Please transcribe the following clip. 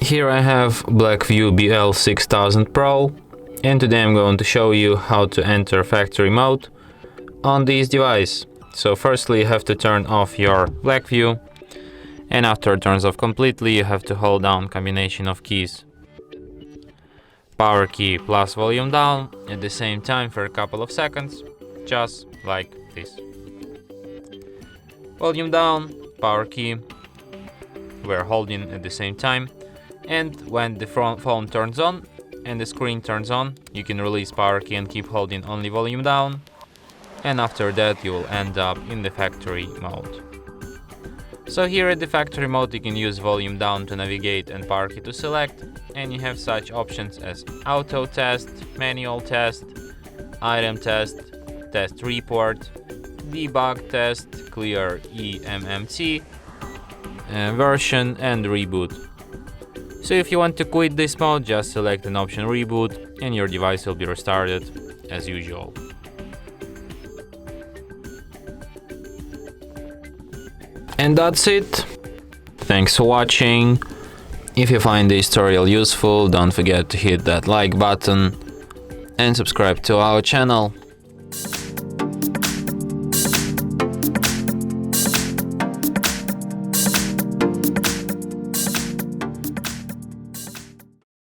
Here I have BLACKVIEW BL6000 Pro, and today I'm going to show you how to enter factory mode on this device. So firstly you have to turn off your BLACKVIEW, and after it turns off completely you have to hold down combination of keys, power key plus volume down at the same time for a couple of seconds, just like this. Volume down, power key, we're holding at the same time. And when the phone turns on and the screen turns on, you can release power key and keep holding only volume down. And after that you will end up in the factory mode. So here at the factory mode you can use volume down to navigate and power key to select. And you have such options as auto test, manual test, item test, test report, debug test, clear eMMC, version and reboot. So if you want to quit this mode, just select an option reboot and your device will be restarted as usual. And that's it. Thanks for watching. If you find this tutorial useful, don't forget to hit that like button and subscribe to our channel.